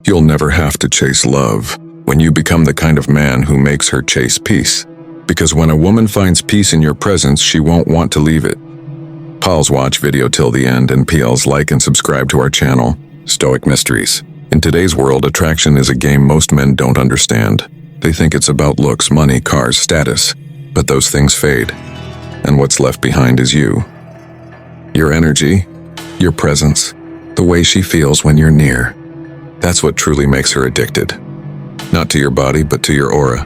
You'll never have to chase love when you become the kind of man who makes her chase peace. Because when a woman finds peace in your presence, she won't want to leave it. Pals, watch video till the end, and PLs, like and subscribe to our channel, Stoic Mysteries. In today's world, attraction is a game most men don't understand. They think it's about looks, money, cars, status. But those things fade. And what's left behind is you. Your energy, your presence, the way she feels when you're near. That's what truly makes her addicted. Not to your body, but to your aura.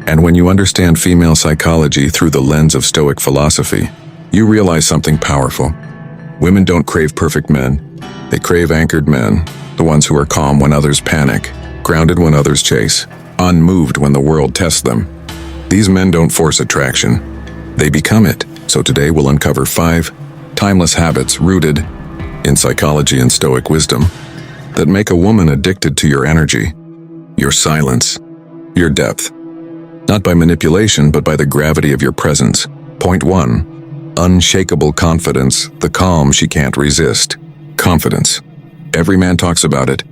And when you understand female psychology through the lens of Stoic philosophy, you realize something powerful. Women don't crave perfect men. They crave anchored men, the ones who are calm when others panic, grounded when others chase, unmoved when the world tests them. These men don't force attraction. They become it. So today we'll uncover 5 timeless habits rooted in psychology and Stoic wisdom that make a woman addicted to your energy, your silence, your depth. Not by manipulation, but by the gravity of your presence. Point 1. Unshakable confidence, the calm she can't resist. Confidence. Every man talks about it.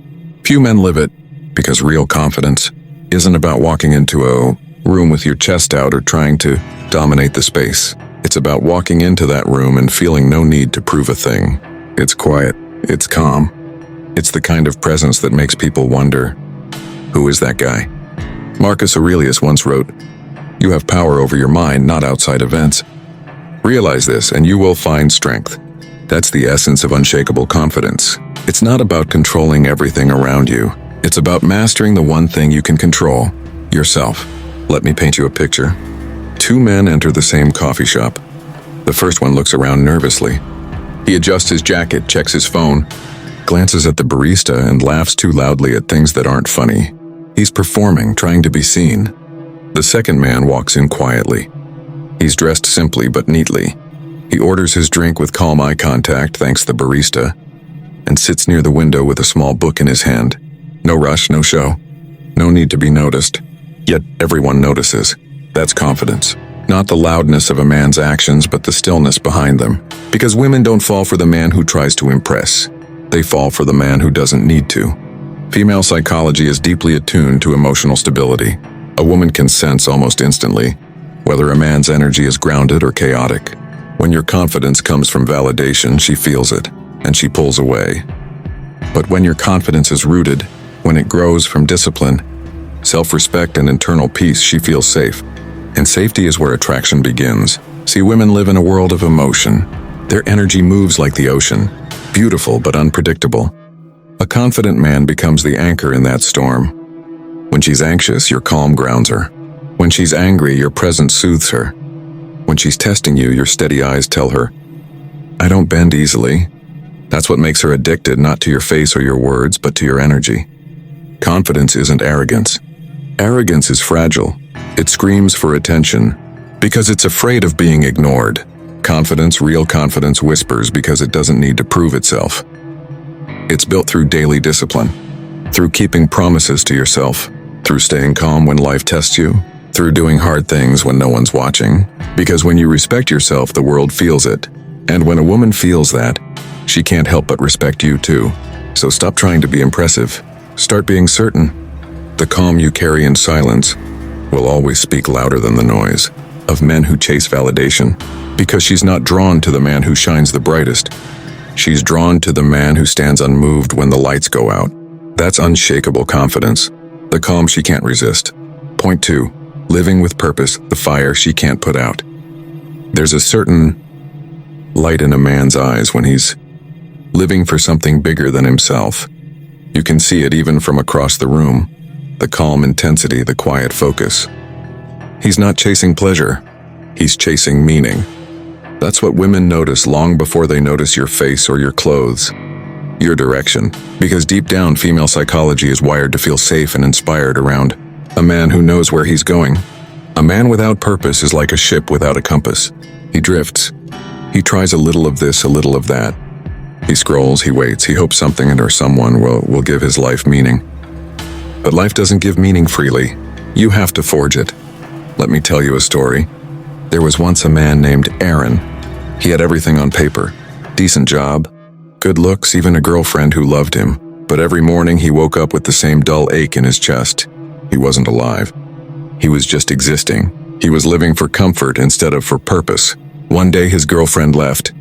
Few men live it, because real confidence isn't about walking into a room with your chest out or trying to dominate the space. It's about walking into that room and feeling no need to prove a thing. It's quiet. It's calm. It's the kind of presence that makes people wonder, who is that guy? Marcus Aurelius once wrote, "You have power over your mind, not outside events. Realize this and you will find strength." That's the essence of unshakable confidence. It's not about controlling everything around you. It's about mastering the one thing you can control, yourself. Let me paint you a picture. 2 men enter the same coffee shop. The first one looks around nervously. He adjusts his jacket, checks his phone, glances at the barista, and laughs too loudly at things that aren't funny. He's performing, trying to be seen. The second man walks in quietly. He's dressed simply but neatly. He orders his drink with calm eye contact, thanks the barista, and sits near the window with a small book in his hand. No rush, no show. No need to be noticed. Yet everyone notices. That's confidence. Not the loudness of a man's actions, but the stillness behind them. Because women don't fall for the man who tries to impress. They fall for the man who doesn't need to. Female psychology is deeply attuned to emotional stability. A woman can sense almost instantly whether a man's energy is grounded or chaotic. When your confidence comes from validation, she feels it, and she pulls away. But when your confidence is rooted, when it grows from discipline, self-respect, and internal peace, she feels safe. And safety is where attraction begins. See, women live in a world of emotion. Their energy moves like the ocean, beautiful but unpredictable. A confident man becomes the anchor in that storm. When she's anxious, your calm grounds her. When she's angry, your presence soothes her. When she's testing you, your steady eyes tell her, "I don't bend easily." That's what makes her addicted, not to your face or your words, but to your energy. Confidence isn't arrogance. Arrogance is fragile. It screams for attention because it's afraid of being ignored. Confidence, real confidence, whispers because it doesn't need to prove itself. It's built through daily discipline, through keeping promises to yourself, through staying calm when life tests you, through doing hard things when no one's watching. Because when you respect yourself, the world feels it. And when a woman feels that, she can't help but respect you too. So stop trying to be impressive. Start being certain. The calm you carry in silence will always speak louder than the noise of men who chase validation. Because she's not drawn to the man who shines the brightest. She's drawn to the man who stands unmoved when the lights go out. That's unshakable confidence, the calm she can't resist. Point 2. Living with purpose, the fire she can't put out. There's a certain light in a man's eyes when he's living for something bigger than himself. You can see it even from across the room. The calm intensity, the quiet focus. He's not chasing pleasure. He's chasing meaning. That's what women notice long before they notice your face or your clothes, your direction. Because deep down, female psychology is wired to feel safe and inspired around a man who knows where he's going. A man without purpose is like a ship without a compass. He drifts. He tries a little of this, a little of that. He scrolls, he waits, he hopes something or someone will give his life meaning. But life doesn't give meaning freely. You have to forge it. Let me tell you a story. There was once a man named Aaron. He had everything on paper. Decent job, good looks, even a girlfriend who loved him. But every morning he woke up with the same dull ache in his chest. He wasn't alive. He was just existing. He was living for comfort instead of for purpose. One day his girlfriend left,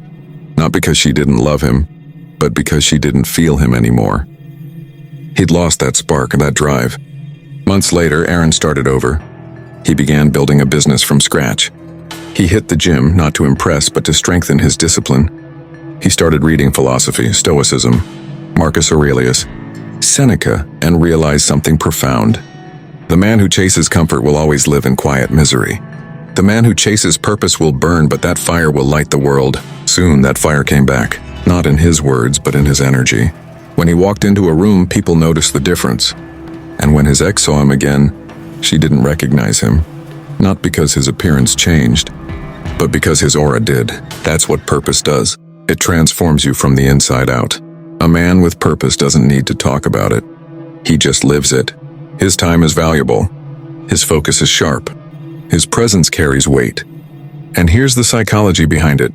not because she didn't love him, but because she didn't feel him anymore. He'd lost that spark and that drive. Months later, Aaron started over. He began building a business from scratch. He hit the gym, not to impress, but to strengthen his discipline. He started reading philosophy, Stoicism, Marcus Aurelius, Seneca, and realized something profound. The man who chases comfort will always live in quiet misery. The man who chases purpose will burn, but that fire will light the world. Soon, that fire came back, not in his words, but in his energy. When he walked into a room, people noticed the difference. And when his ex saw him again, she didn't recognize him. Not because his appearance changed, but because his aura did. That's what purpose does. It transforms you from the inside out. A man with purpose doesn't need to talk about it. He just lives it. His time is valuable. His focus is sharp. His presence carries weight. And here's the psychology behind it.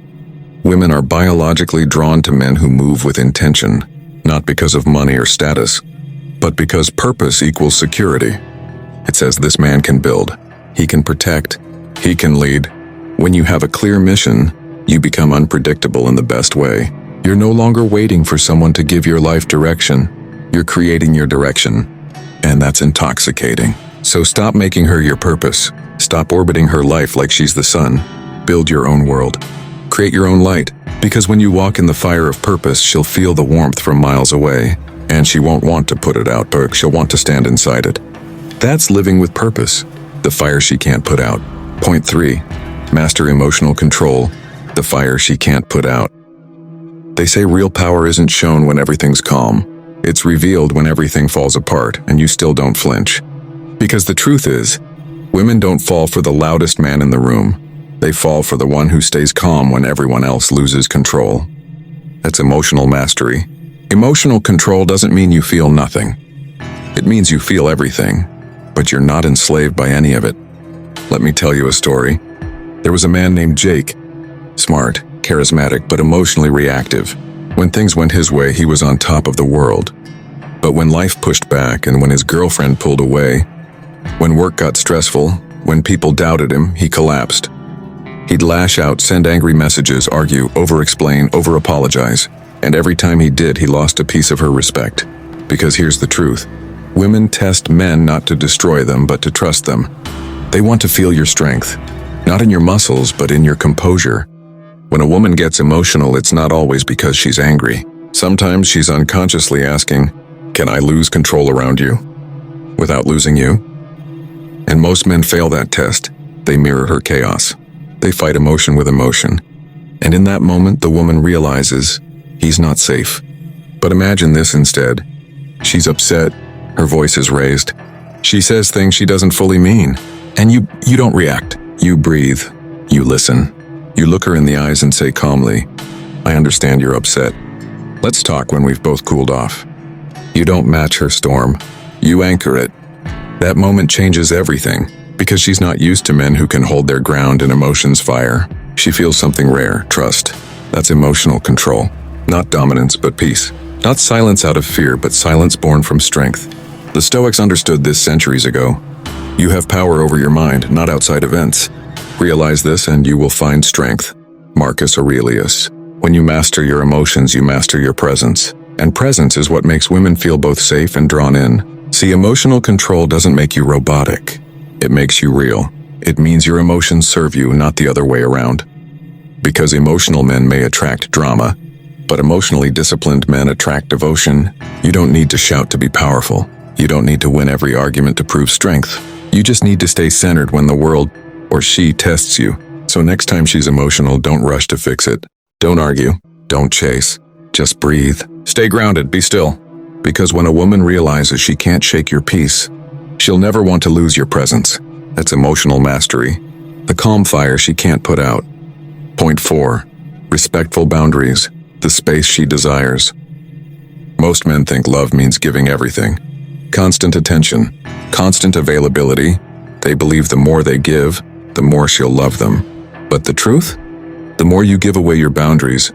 Women are biologically drawn to men who move with intention, not because of money or status, but because purpose equals security. It says this man can build, he can protect, he can lead. When you have a clear mission, you become unpredictable in the best way. You're no longer waiting for someone to give your life direction. You're creating your direction. And that's intoxicating. So stop making her your purpose. Stop orbiting her life like she's the sun. Build your own world. Create your own light. Because when you walk in the fire of purpose, she'll feel the warmth from miles away. And she won't want to put it out, but she'll want to stand inside it. That's living with purpose. The fire she can't put out. Point 3. Master emotional control. The fire she can't put out. They say real power isn't shown when everything's calm. It's revealed when everything falls apart and you still don't flinch. Because the truth is, women don't fall for the loudest man in the room. They fall for the one who stays calm when everyone else loses control. That's emotional mastery. Emotional control doesn't mean you feel nothing. It means you feel everything, but you're not enslaved by any of it. Let me tell you a story. There was a man named Jake. Smart, charismatic, but emotionally reactive. When things went his way, he was on top of the world. But when life pushed back and when his girlfriend pulled away, when work got stressful, when people doubted him, he collapsed. He'd lash out, send angry messages, argue, over-explain, over-apologize. And every time he did, he lost a piece of her respect. Because here's the truth. Women test men not to destroy them, but to trust them. They want to feel your strength. Not in your muscles, but in your composure. When a woman gets emotional, it's not always because she's angry. Sometimes she's unconsciously asking, "Can I lose control around you without losing you?" And most men fail that test. They mirror her chaos. They fight emotion with emotion. And in that moment, the woman realizes he's not safe. But imagine this instead. She's upset. Her voice is raised. She says things she doesn't fully mean. And you don't react. You breathe. You listen. You look her in the eyes and say calmly, "I understand you're upset. Let's talk when we've both cooled off." You don't match her storm. You anchor it. That moment changes everything, because she's not used to men who can hold their ground in emotions' fire. She feels something rare, trust. That's emotional control. Not dominance, but peace. Not silence out of fear, but silence born from strength. The Stoics understood this centuries ago. You have power over your mind, not outside events. Realize this and you will find strength. Marcus Aurelius. When you master your emotions, you master your presence. And presence is what makes women feel both safe and drawn in. See, emotional control doesn't make you robotic. It makes you real. It means your emotions serve you, not the other way around. Because emotional men may attract drama, but emotionally disciplined men attract devotion. You don't need to shout to be powerful. You don't need to win every argument to prove strength. You just need to stay centered when the world or she tests you. So next time she's emotional, don't rush to fix it. Don't argue. Don't chase. Just breathe. Stay grounded. Be still. Because when a woman realizes she can't shake your peace, she'll never want to lose your presence. That's emotional mastery. The calm fire she can't put out. Point 4. Respectful boundaries. The space she desires. Most men think love means giving everything. Constant attention. Constant availability. They believe the more they give, the more she'll love them. But the truth? The more you give away your boundaries,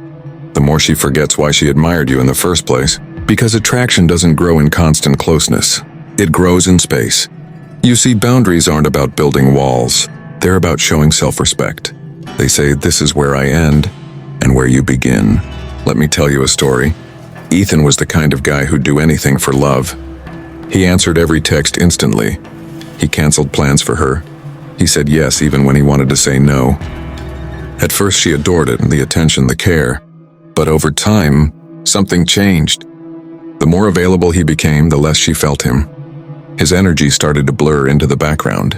the more she forgets why she admired you in the first place. Because attraction doesn't grow in constant closeness. It grows in space. You see, boundaries aren't about building walls. They're about showing self-respect. They say, this is where I end and where you begin. Let me tell you a story. Ethan was the kind of guy who'd do anything for love. He answered every text instantly. He canceled plans for her. He said yes even when he wanted to say no. At first she adored it, the attention, the care. But over time, something changed. The more available he became, the less she felt him. His energy started to blur into the background.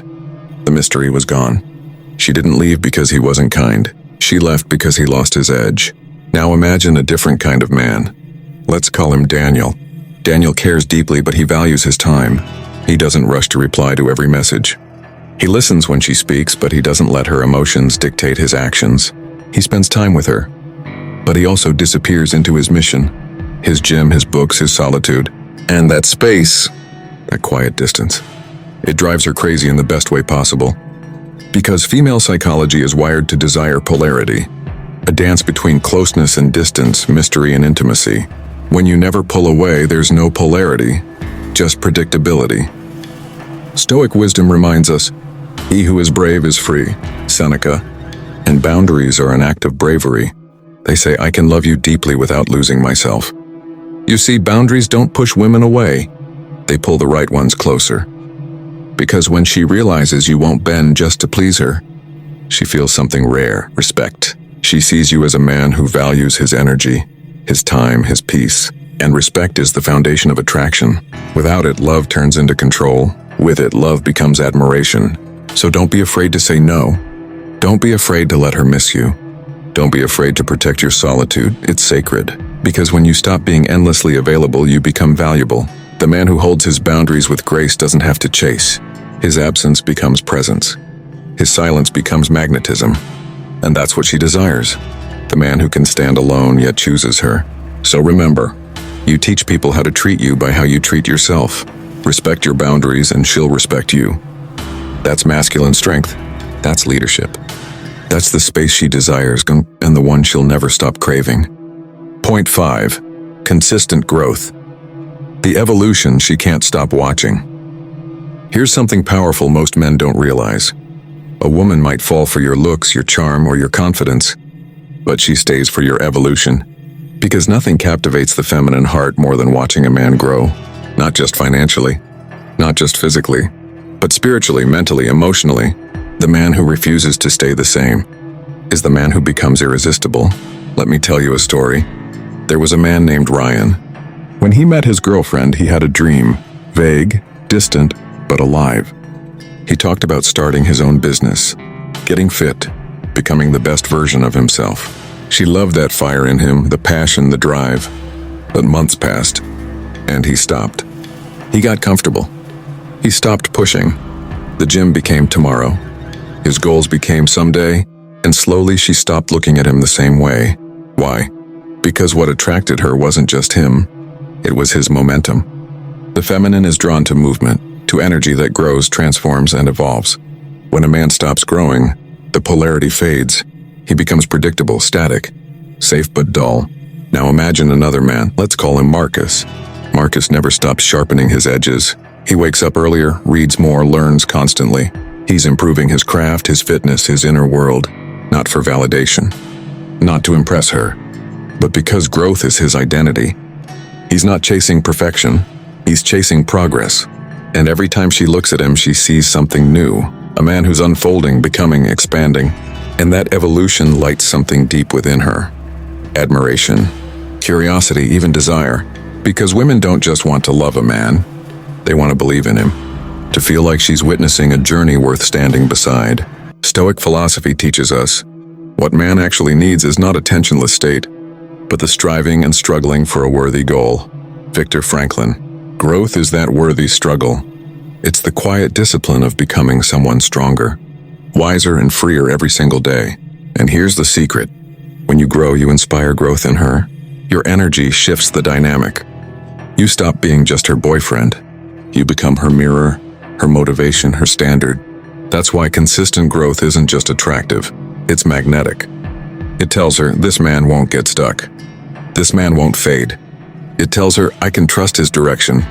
The mystery was gone. She didn't leave because he wasn't kind. She left because he lost his edge. Now imagine a different kind of man. Let's call him Daniel. Daniel cares deeply, but he values his time. He doesn't rush to reply to every message. He listens when she speaks, but he doesn't let her emotions dictate his actions. He spends time with her, but he also disappears into his mission, his gym, his books, his solitude, and that space, that quiet distance. It drives her crazy in the best way possible. Because female psychology is wired to desire polarity, a dance between closeness and distance, mystery and intimacy. When you never pull away, there's no polarity, just predictability. Stoic wisdom reminds us, he who is brave is free, Seneca, and boundaries are an act of bravery. They say, I can love you deeply without losing myself. You see, boundaries don't push women away. They pull the right ones closer. Because when she realizes you won't bend just to please her, she feels something rare, respect. She sees you as a man who values his energy, his time, his peace, and respect is the foundation of attraction. Without it, love turns into control. With it, love becomes admiration. So don't be afraid to say no. Don't be afraid to let her miss you. Don't be afraid to protect your solitude. It's sacred. Because when you stop being endlessly available, you become valuable. The man who holds his boundaries with grace doesn't have to chase. His absence becomes presence. His silence becomes magnetism. And that's what she desires. The man who can stand alone yet chooses her. So remember, you teach people how to treat you by how you treat yourself. Respect your boundaries and she'll respect you. That's masculine strength. That's leadership. That's the space she desires and the one she'll never stop craving. Point 5. Consistent growth. The evolution she can't stop watching. Here's something powerful most men don't realize. A woman might fall for your looks, your charm, or your confidence, but she stays for your evolution. Because nothing captivates the feminine heart more than watching a man grow. Not just financially, not just physically, but spiritually, mentally, emotionally. The man who refuses to stay the same is the man who becomes irresistible. Let me tell you a story. There was a man named Ryan. When he met his girlfriend, he had a dream, vague, distant, but alive. He talked about starting his own business, getting fit, becoming the best version of himself. She loved that fire in him, the passion, the drive. But months passed, and he stopped. He got comfortable. He stopped pushing. The gym became tomorrow. His goals became someday, and slowly she stopped looking at him the same way. Why? Because what attracted her wasn't just him, it was his momentum. The feminine is drawn to movement, to energy that grows, transforms, and evolves. When a man stops growing, the polarity fades. He becomes predictable, static, safe but dull. Now imagine another man, let's call him Marcus. Marcus never stops sharpening his edges. He wakes up earlier, reads more, learns constantly. He's improving his craft, his fitness, his inner world, not for validation, not to impress her, but because growth is his identity. He's not chasing perfection, he's chasing progress. And every time she looks at him, she sees something new, a man who's unfolding, becoming, expanding. And that evolution lights something deep within her. Admiration, curiosity, even desire. Because women don't just want to love a man, they want to believe in him. To feel like she's witnessing a journey worth standing beside. Stoic philosophy teaches us, what man actually needs is not a tensionless state, but the striving and struggling for a worthy goal. Viktor Franklin. Growth is that worthy struggle. It's the quiet discipline of becoming someone stronger, wiser and freer every single day. And here's the secret. When you grow, you inspire growth in her. Your energy shifts the dynamic. You stop being just her boyfriend. You become her mirror, her motivation, her standard. That's why consistent growth isn't just attractive, it's magnetic. It tells her, this man won't get stuck. This man won't fade. It tells her, I can trust his direction.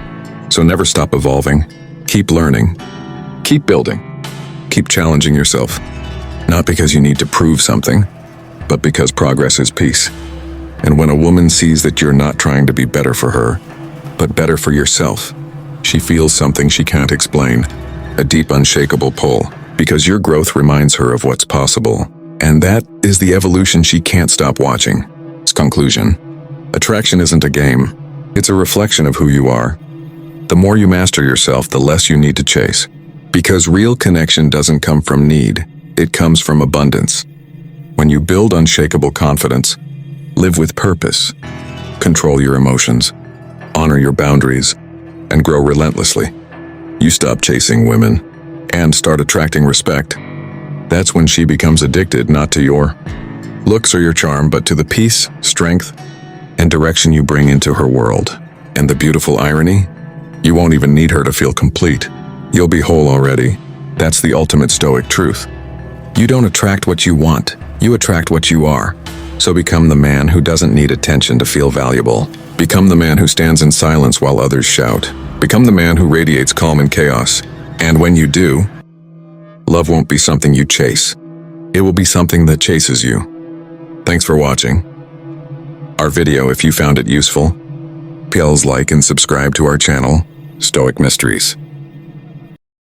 So never stop evolving. Keep learning. Keep building. Keep challenging yourself. Not because you need to prove something, but because progress is peace. And when a woman sees that you're not trying to be better for her, but better for yourself, she feels something she can't explain, a deep, unshakable pull, because your growth reminds her of what's possible. And that is the evolution she can't stop watching. Conclusion. Attraction isn't a game. It's a reflection of who you are. The more you master yourself, the less you need to chase. Because real connection doesn't come from need, it comes from abundance. When you build unshakable confidence, live with purpose, control your emotions, honor your boundaries, and grow relentlessly, you stop chasing women and start attracting respect. That's when she becomes addicted, not to your looks or your charm, but to the peace, strength, and direction you bring into her world. And the beautiful irony? You won't even need her to feel complete. You'll be whole already. That's the ultimate Stoic truth. You don't attract what you want, you attract what you are. So become the man who doesn't need attention to feel valuable. Become the man who stands in silence while others shout. Become the man who radiates calm in chaos. And when you do, love won't be something you chase. It will be something that chases you. Thanks for watching our video. If you found it useful, please like and subscribe to our channel, Stoic Mysteries.